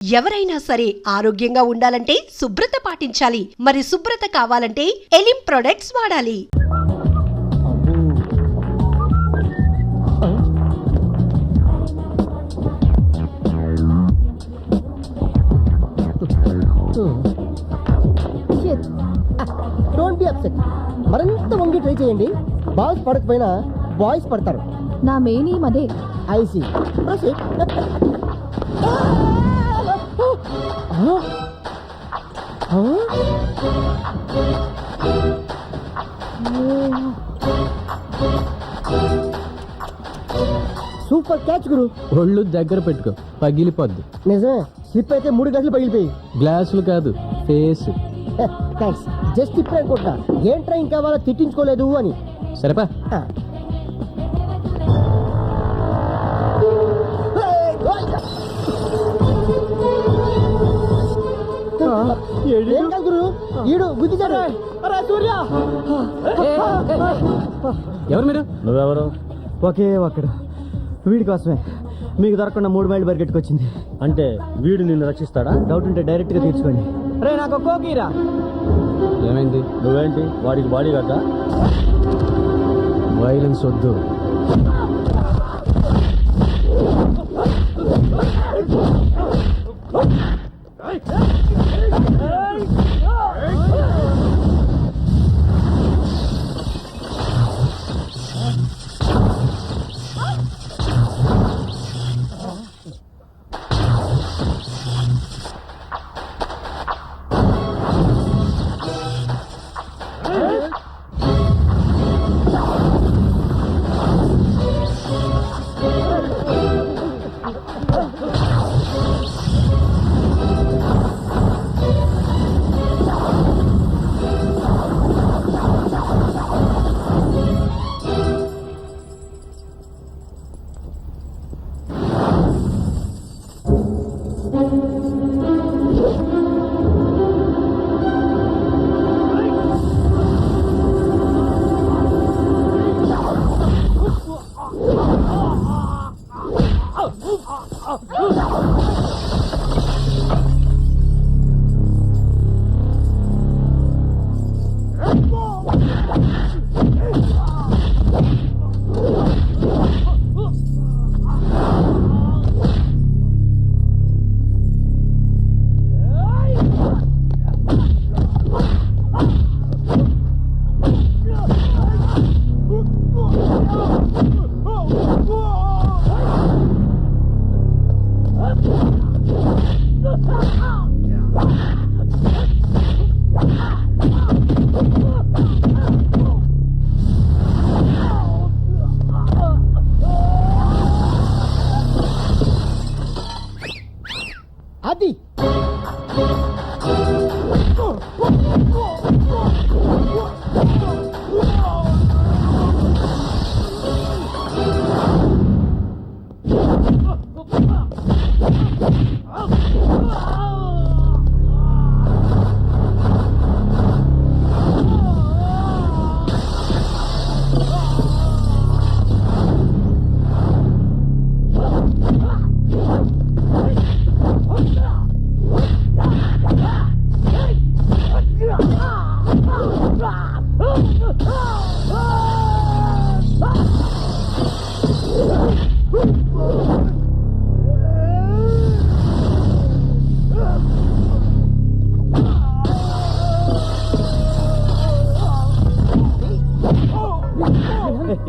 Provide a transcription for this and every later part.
ఎవరైనా సరే ఆరోగ్యంగా ఉండాలంటే శుభ్రత పాటించాలి. మరి శుభ్రత కావాలంటే ఎలిం ప్రొడక్ట్స్ వాడాలి. Don't be upset. మరింత వంగి ట్రై చేయండి. బాల్స్ పడకపోయినా బాయ్స్ పడతారు. నా మెయిన్ ఏం అదే. ఐసి సూపర్ క్యాచ్ గురు. ఒళ్ళు దగ్గర పెట్టుకో, పగిలిపోద్ది. నిజమే, స్లిప్ అయితే 3 గంటలు పగిలిపోయి. గ్లాసులు కాదు, ఫేస్. థ్యాంక్స్. జస్ట్ ఇప్పుడే అనుకుంటా ఏంట్రా ఇంకా వాళ్ళ తిట్టించుకోలేదు అని. సరేపా. గురు ఈడు గుద్దిచాడు. సూర్య ఎవరు మీరు? నువ్వెవరు? ఒకే ఒక్కడు వీడి కోసమే మీకు దొరకకుండా 3 మైళ్ళు పరిగెట్టుకొచ్చింది. అంటే వీడు నిన్ను రక్షిస్తాడా? డౌట్ ఉంటే డైరెక్ట్ గా తీర్చుకోండి. రే నాకు కోకీరా. ఏమైంది? నువ్వేంటి వాడికి బాడీ గార్డా? వైలెన్స్ వద్దు. అది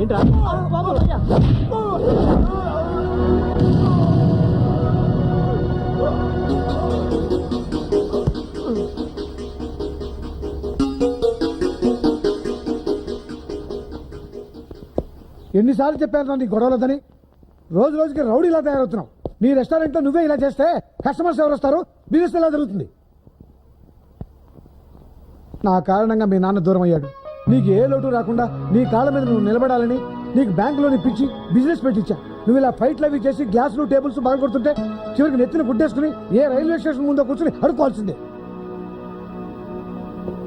ఏంట్రా? ఎన్నిసార్లు చెప్పాను నీ గొడవలదని? రోజు రోజుకి రౌడీలా తయారవుతున్నావు. నీ రెస్టారెంట్ లో నువ్వే ఇలా చేస్తే కస్టమర్స్ ఎవరు వస్తారు? బిజినెస్ ఎలా జరుగుతుంది? నా కారణంగా మీ నాన్న దూరం అయ్యాడు. నీకు ఏ లోటు రాకుండా నీ కాళ్ళ మీద నువ్వు నిలబడాలని నీకు బ్యాంకులోని పిచ్చి బిజినెస్ పెట్టించా. నువ్వు ఇలా ఫైట్లు అవి చేసి గ్లాసులు టేబుల్స్ బాగా కొడుతుంటే చివరికి నెత్తిన గుడ్డేసుకుని ఏ రైల్వే స్టేషన్ ముందో కూర్చుని అడుక్కోవాల్సిందే.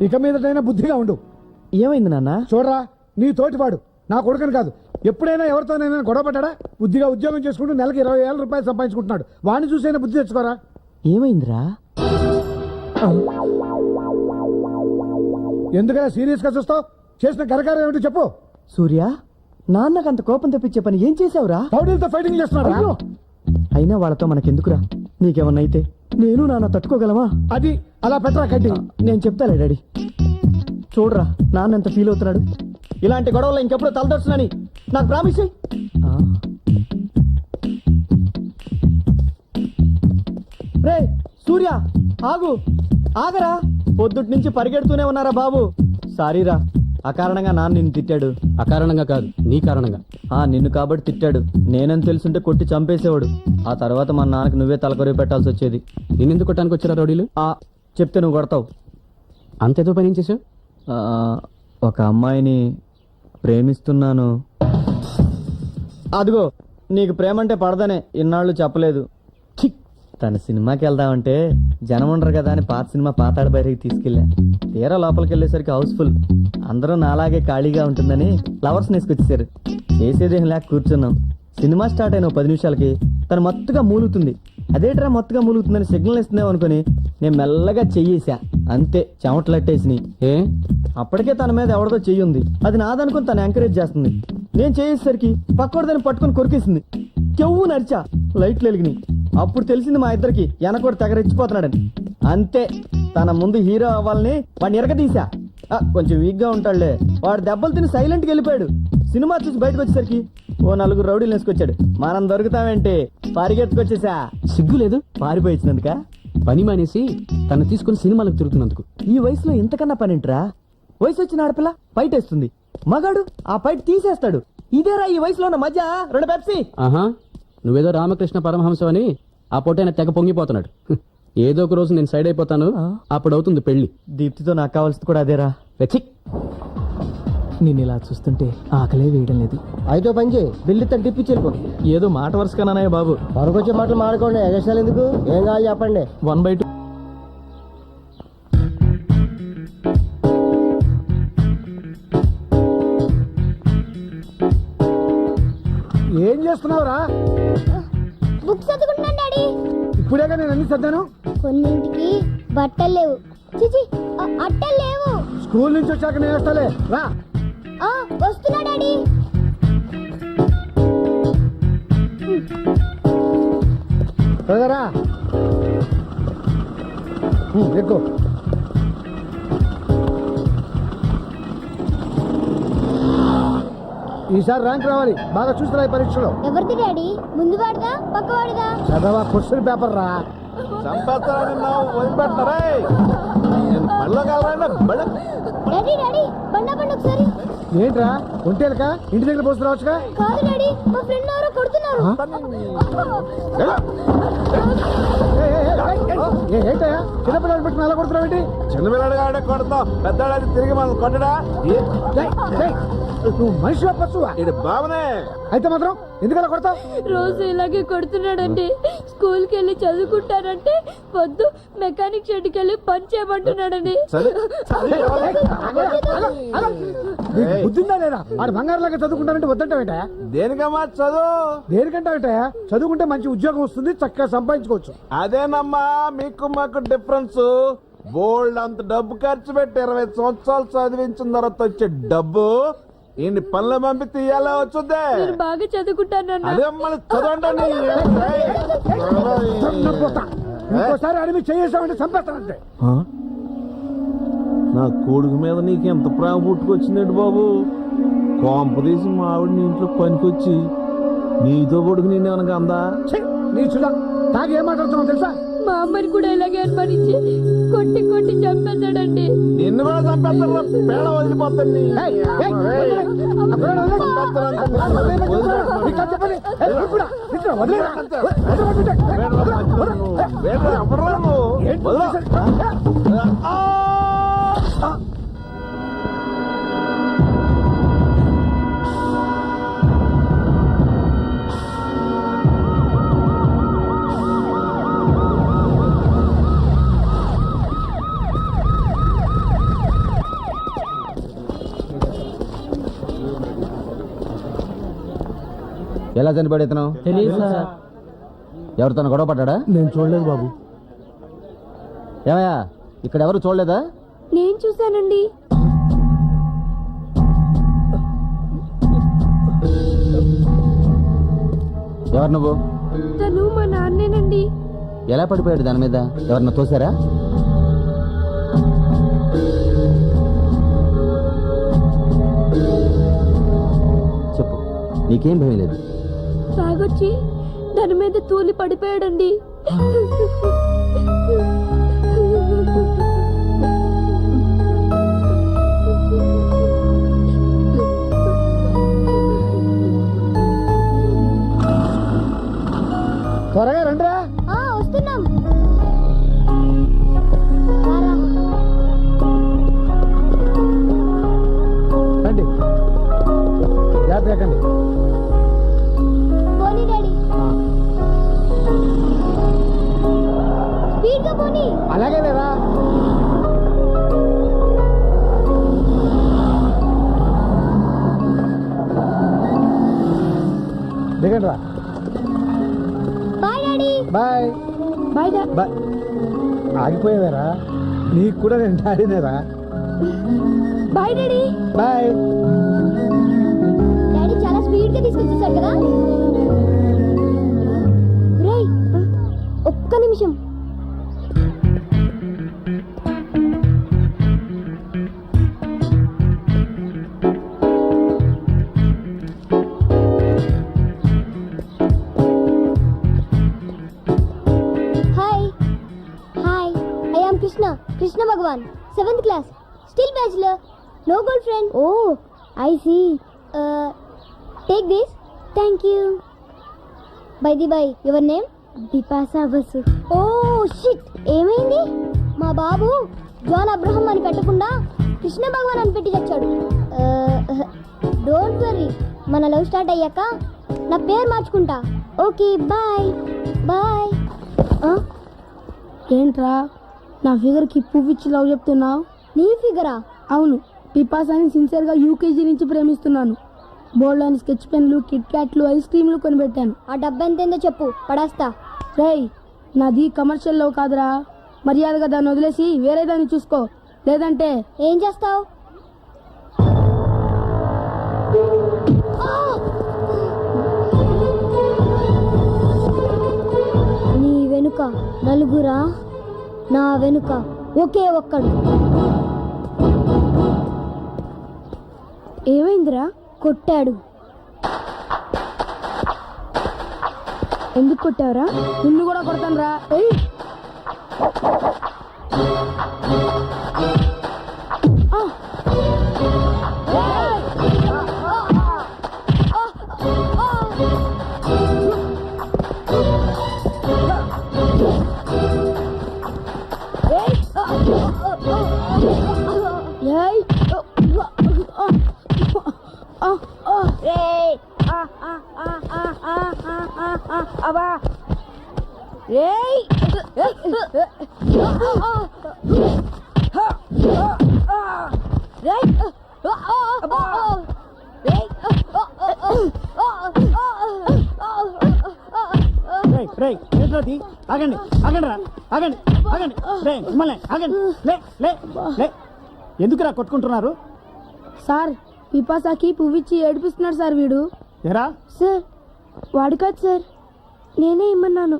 ఇక మీదటైనా బుద్ధిగా ఉండు. ఏమైంది నాన్న? చూడరా, నీ తోటివాడు నా కొడుకుని కాదు, ఎప్పుడైనా ఎవరితోనైనా గొడవ పడ్డా? బుద్ధిగా ఉద్యోగం చేసుకుంటూ నెలకి 20,000 రూపాయలు సంపాదించుకుంటున్నాడు. వాడిని చూసైనా బుద్ధి తెచ్చుకోరా. ఏమైందిరా? ఎందుకలా సీరియస్ గా చూస్తావు? చేసిన కరకారం ఏమిటి చెప్పు. సూర్య, నాన్నకు అంత కోపం తెప్పించే పని ఏం చేసావురా? రౌడీలతో ఫైటింగ్ చేస్తున్నాడు. అయినా వాళ్ళతో మనకెందుకురా? నీకేమన్నా అయితే నేను నాన్న తట్టుకోగలమా? అది అలా పెట్టరా కట్టి. నేను చెప్తాలే డాడీ. చూడరా నాన్న ఎంత ఫీల్ అవుతున్నాడు. ఇలాంటి గొడవలు ఇంకెప్పుడు తలదొచ్చునని నాకు ప్రామిస్ చెయ్యి. రే సూర్య, ఆగు, ఆగరా. పొద్దుటి నుంచి పరిగెడుతూనే ఉన్నారా బాబు. సారీరా, అకారణంగా నాన్న నిన్ను తిట్టాడు. అకారణంగా కాదు, నీ కారణంగా. నిన్ను కాబట్టి తిట్టాడు. నేనని తెలుసుంటే కొట్టి చంపేసేవాడు. ఆ తర్వాత మా నాన్నకు నువ్వే తలకొరివి పెట్టాల్సి వచ్చేది. నిన్నెందుకు కొట్టడానికి వచ్చారా రౌడీలు? చెప్తే నువ్వు కొడతావు. అంతేదో పని ఏం చేసావు? ఒక అమ్మాయిని ప్రేమిస్తున్నాను. అదిగో, నీకు ప్రేమంటే పడదనే ఇన్నాళ్ళు చెప్పలేదు. ఛీ! తన సినిమాకి వెళ్దామంటే జనం ఉండరు కదా అని పాత సినిమా పాతాడు బయటికి తీసుకెళ్ళా. తీరా లోపలికి వెళ్ళేసరికి హౌస్ఫుల్. అందరూ నాలాగే ఖాళీగా ఉంటుందని ఫ్లవర్స్ నేసుకొచ్చేసారు. చేసేదేం లేక కూర్చున్నాం. సినిమా స్టార్ట్ అయిన 10 నిమిషాలకి తను మత్తుగా మూలుగుతుంది. అదేట్రా మత్తుగా మూలుగుతుందని సిగ్నల్ ఇస్తున్నావు అనుకుని నేను మెల్లగా చెయ్యేసా. అంతే, చెమటలట్టేసినాయి. అప్పటికే తన మీద ఎవరిదో చెయ్యి ఉంది. అది నాదనుకుని తను ఎంకరేజ్ చేస్తుంది. నేను చేసేసరికి పక్కోడిదని పట్టుకుని కొరికేసింది. చెవు నరిచా, లైట్లు వెలిగినాయి. అప్పుడు తెలిసింది మా ఇద్దరికి వెనకోటి తెగరెచ్చిపోతున్నాడని. అంతే, తన ముందు హీరో అవ్వాలని వాడిని ఎరగదీశా. కొంచెం వీక్ గా ఉంటాడులే. వాడు దెబ్బలు తిని సైలెంట్కి వెళ్ళిపోయాడు. సినిమా చూసి బయటకు వచ్చేసరికి ఓ 4 రౌడీలు వేసుకొచ్చాడు. మనం దొరుకుతామేంటి, పరిగెత్తుకొచ్చేసా. సిగ్గు లేదు? పారిపోయించినందుక పని మానేసి తను తీసుకుని సినిమాలకు తిరుగుతున్నందుకు. ఈ వయసులో ఇంతకన్నా పనింట్రా? వయసు వచ్చిన ఆడపిల్ల పైటేస్తుంది, మగాడు ఆ పైట తీసేస్తాడు. ఇదేరా ఈ వయసులో ఉన్న మధ్య 2 పెప్సీ. ఆహా, నువ్వేదో రామకృష్ణ పరమహంసం అని ఆ పొట్టైన తెగ పొంగిపోతున్నాడు. ఏదో ఒక రోజు నేను సైడ్ అయిపోతాను, అప్పుడు అవుతుంది పెళ్లి. దీప్తితో నాకు కావాల్సింది కూడా అదేరా. నేను ఇలా చూస్తుంటే ఆకలే వేయడం లేదు. అయితే పని చేయి, బిల్లు తను టిప్పించి వెళ్ళిపో. ఏదో మాట వరుసకన్నాయా బాబు. వరకొచ్చే మాటలు మాడుకోండి, ఎగసాలు ఎందుకు? ఏం కావాలి చెప్పండి. 1/2. ఏం చేస్తున్నావురా? బుక్స్ చదువుకుంటున్నాను డాడీ. ఇప్పుడేగా నేను అన్ని సర్దాను. కొన్నింటికి బట్టలు లేవు. చిచి, అట్టలు లేవు. స్కూల్ నుంచి వచ్చాక నేను వేస్తాలే, రా. వస్తున్నా డాడీ. త్వరగా ఎక్కువ. ఈసారి ర్యాంక్ రావాలి, బాగా చూస్తున్నా ఈ పరీక్షలో. ఎవరిది డాడీ? ముందు వాడిదా పక్క వాడిదా? చదవా, క్వశ్చన్ పేపర్ రా. డాడీ డాడీ, బండా బండి ఒకసారి. ఏంట్రా, ఒంటేలక ఇంటి దగ్గర పోస్తున్నావచ్చుగా? కాదు డాడీ, మా ఫ్రెండ్ ఎవరో కొడుతున్నారు. ఏంటయ్యా చిన్నపిల్లలు పెట్టుకుని ఎలా కొడుతున్నావు ఏంటి? చిన్నపిల్లడు కాబట్టి కొడతాం, పెద్దవాడు తిరిగి మనం కొట్టడా? నువ్వు మనిషి పశువా? ఇది బాబునే. అయితే మాత్రం ఎందుకలా కొడతావు? రోజు ఇలాగే కొడుతున్నాడండి. స్కూల్ కి వెళ్ళి చదువుకుంటానంటే వద్దు, మెకానిక్ షెడ్కి వెళ్ళి పని చేయమంటున్నాడండి. బుద్ధిందా లేదా? ఆడు బంగారులాగా చదువుకుంటానంటే వద్దంటావేట? దేనికమ్మా చదువు? దేనికంటావేట? చదువుకుంటే మంచి ఉద్యోగం వస్తుంది, చక్కగా సంపాదించుకోవచ్చు. అదేనమ్మా మీకు మాకు డిఫరెన్స్. బోల్డ్ అంత డబ్బు ఖర్చు పెట్టి 20 సంవత్సరాలు చదివించిన తర్వాత వచ్చే డబ్బు ఈయన్ని పనులు పంపి తీయాలా వచ్చుద్దే. నేను బాగా చదువుకుంటానన్నా. అదే మన చదవండి. ఇంకోసారి అడిగి చేసామంటే చంపేస్తానంటే. నా కొడుకు మీద నీకు ఎంత ప్రేమ పుట్టుకొచ్చిందండి బాబు. కోంప తీసి మా ఆవిడ నీ ఇంట్లో పనికొచ్చి నీతో కొడుకు నేనేమనగా అందా? నీ చూడ తాగి ఏం మాట్లాడుతున్నావు తెలుసా? మా అమ్మని కూడా ఇలాగే అనుమానించి కొట్టి కొట్టి చంపేశాడండి. నిన్ను కూడా చంపేస్తా, పేడ వదిలిపోతాను. ఎలా చనిపడేతను? తెలియదు సార్. ఎవరితో గొడవ పడ్డా? నేను చూడలేదు బాబు. ఏమయ్యా ఇక్కడ ఎవరు చూడలేదా? నేను చూశానండి. ఎవరు నువ్వు? తను మా నాన్నేనండి. ఎలా పడిపోయాడు దాని మీద? ఎవరన్నా తోసారా? చెప్పు, నీకేం భయం లేదు? తాగొచ్చి దాని మీద తూలి పడిపోయాడండి. త్వరగా రండిరా. వస్తున్నాం. రారా. రండి, జాగ్రత్త ఎక్కండి. పోనీ డాడీ, స్పీడ్ గా పోనీ. అలాగే లేరా. దిగండి రా. Bye daddy. Bye bye bye. ఆగిపోయావేరా? నీకు కూడా నేను డాడీనేరా. Bye daddy. బాయ్. డాడీ చాలా స్పీడ్ గా తీసుకొచ్చేసాడు కదా. రేయ్, ఒక్క నిమిషం. Hi hi, I am Krishna Bhagavan, 7th class, still bachelor, no girlfriend. Oh, I see. Take this. Thank you. By the by, your name? Bipasa Basu. Oh shit, ఏమైంది? మా బాబు John Abraham అని పెట్టకుండా కృష్ణ భగవాన్ అని పెట్టి తెచ్చాడు. డోంట్ వరీ, మన లవ్ స్టార్ట్ అయ్యాక నా పేరు మార్చుకుంటా. Okay bye bye. ఏంట్రా నా ఫిగర్ కి పువ్వు ఇచ్చి లవ్ చెప్తున్నావు? నీ ఫిగరా? అవును, పిపాసాని సిన్సియర్ గా యూకేజీ నుంచి ప్రేమిస్తున్నాను. బోల్డ్ అని స్కెచ్ పెన్లు, కిట్ క్యాట్లు, ఐస్ క్రీమ్లు కొనిపెట్టాను. ఆ డబ్బా ఎంతైందో చెప్పు, పడేస్తా. రేయ్, నాది కమర్షియల్ లవ్ కాదురా. మర్యాదగా దాన్ని వదిలేసి వేరే దాన్ని చూసుకో, లేదంటే ఏం చేస్తావు? నీ వెనుక నలుగురా, నా వెనుక ఒకే ఒక్కడు. ఏమైందిరా? కొట్టాడు. ఎందుకు కొట్టావురా? నిన్ను కూడా కొడతాను రా. ఆగండి ఆగండి రా, ఆగండి ఆగండి. మిమ్మల్ని ఆగండి. లే లే లే. ఎందుకురా కొట్టుకుంటున్నారు? సార్, పిపాసాకి పువ్విచ్చి ఏడిపిస్తున్నాడు సార్ వీడు. ఎరా సార్, వాడు కాదు సార్, నేనే ఇమ్మన్నాను.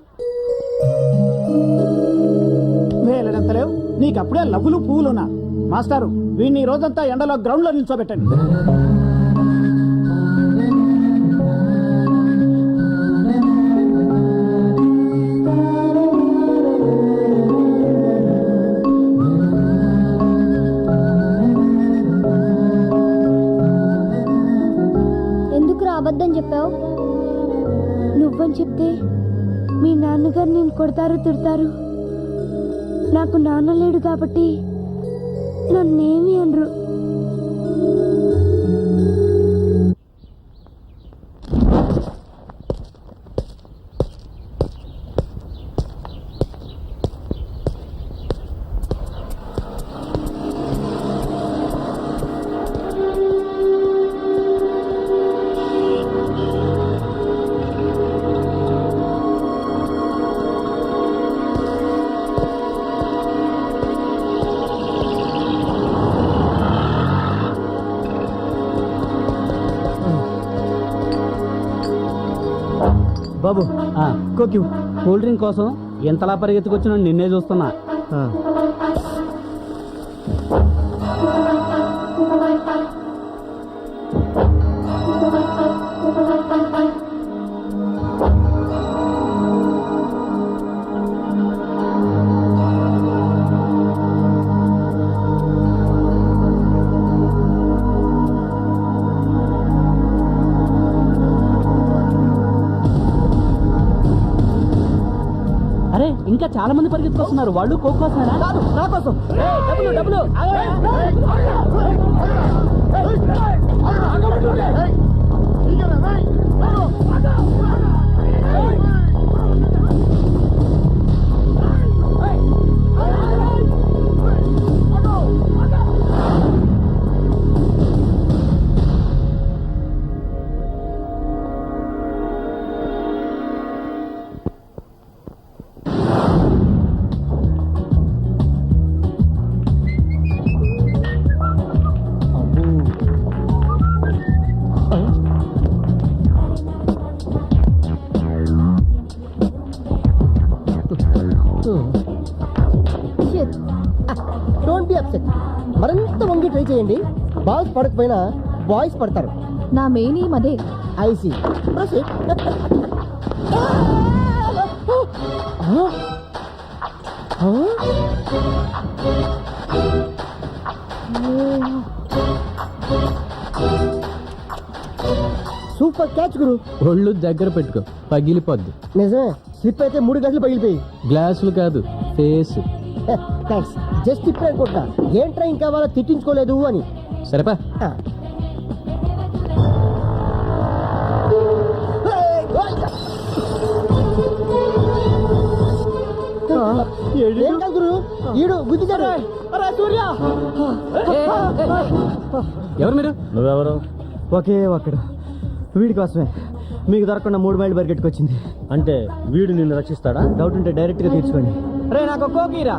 వేలడంతలేవు నీకు, అప్పుడే లవ్వులు పువ్వులున్నా. మాస్టారు, వీడిని ఈ రోజంతా ఎండలో గ్రౌండ్ లో నిల్చోబెట్టండి. ఎందుకురా అబద్ధం చెప్పావు? నువ్వని చెప్తే మీ నాన్నగారు నేను కొడతారు, తిడతారు. నాకు నాన్న లేడు కాబట్టి నన్నేమి అనరు. కోక్యూ కూల్ డ్రింక్ కోసం ఎంతలా పరిగెత్తుకొచ్చిన నిన్నే చూస్తున్నా. అరే ఇంకా చాలా మంది పరిగెత్తుకొస్తున్నారు. వాళ్ళు కోక్ కోస్తున్నారా? నా కోసం డబ్బులు డబ్బులు డోంట్ బి అప్సెట్. మరింత వంగి ట్రై చేయండి. బాల్స్ పడకపోయినా బాయ్స్ పడతారు. నా మెయిన్ ఈ మదే. ఐసి సూపర్ క్యాచ్ గురు. ఒళ్ళు దగ్గర పెట్టుకో, పగిలిపోద్ది. నిజమే, స్లిప్ అయితే 3 గంటలు పగిలిపోయి. గ్లాసులు కాదు, ఫేస్. థ్యాంక్స్. జస్ట్ ఇప్పుడే అనుకుంటా ఏంట్రా ఇంకా వాళ్ళ తిట్టించుకోలేదు అని. సరేపా. ఏం కాదు గురు, ఈడు గుద్దిచాడు. సూర్య ఎవరు మీరు? నువ్వెవరు? ఒకే ఒక్కడు, వీడి కోసమే మీకు దొరకకుండా 3 మైళ్ళు పరిగెట్టుకొచ్చింది. అంటే వీడు నిన్ను రక్షిస్తాడా? డౌట్ ఉంటే డైరెక్ట్ గా తీర్చుకోండి. రే నాకు కోకీరా.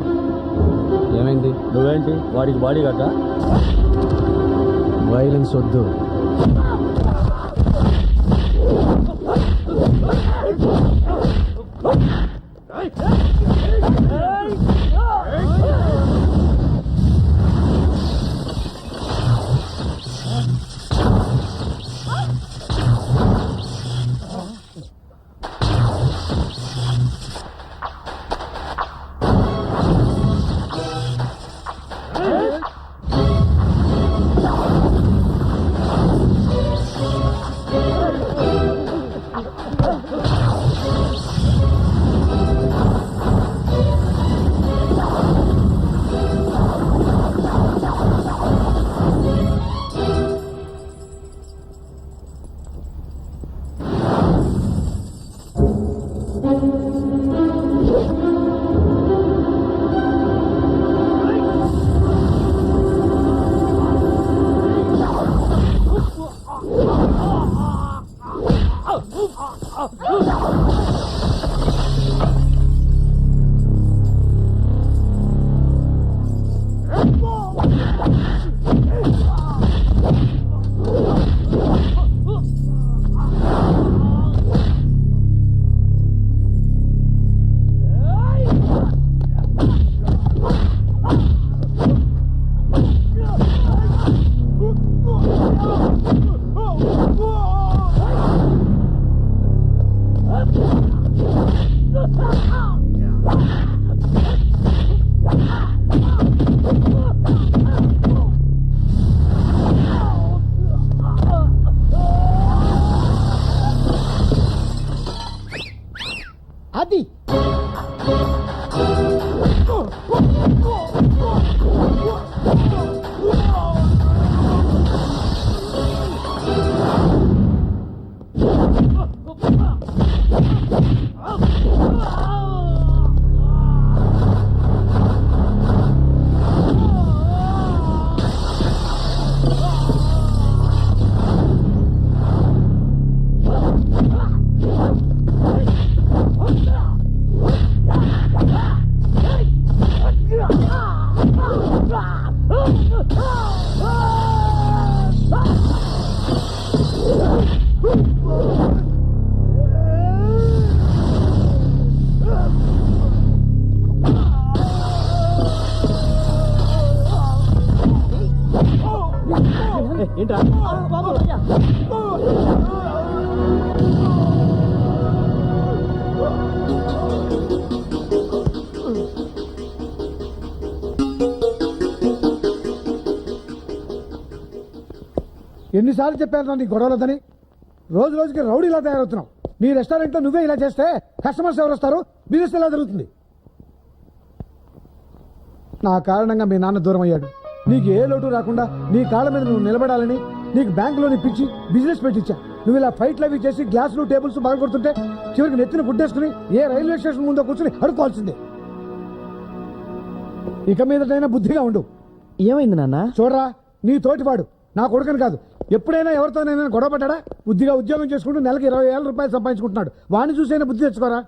ఏమైంది? నువ్వేంటి వాడికి బాడీ గడ్డా? వైలెన్స్ వద్దు. అది ఏంట్రా ఎన్నిసార్లు చెప్పాను నీ గొడవలదని రోజు రోజుకి రౌడీలా తయారవుతున్నావు. నీ రెస్టారెంట్లో నువ్వే ఇలా చేస్తే కస్టమర్స్ ఎవరు వస్తారు? బిజినెస్ ఎలా జరుగుతుంది? నా కారణంగా మీ నాన్న దూరం అయ్యాడు. నీకు ఏ లోటు రాకుండా నీ కాళ్ళ మీద నువ్వు నిలబడాలని నీకు బ్యాంకులోని పిచ్చి బిజినెస్ పెట్టించా. నువ్వు ఇలా ఫైట్లు అవి చేసి గ్లాసులు టేబుల్స్ బాగా కొడుతుంటే చివరికి నెత్తిన గుడ్డేసుకుని ఏ రైల్వే స్టేషన్ ముందో కూర్చుని అడుకోవాల్సిందే. ఇక మీదటైనా బుద్ధిగా ఉండు. ఏమైంది నాన్న? చూడరా, నీ తోటివాడు నా కొడుకని కాదు, ఎప్పుడైనా ఎవరితోనైనా గొడవ పడ్డా బుద్ధిగా ఉద్యోగం చేసుకుంటూ నెలకి 20,000 రూపాయలు సంపాదించుకుంటున్నాడు. వాడిని చూసైనా బుద్ధి తెచ్చుకోరా.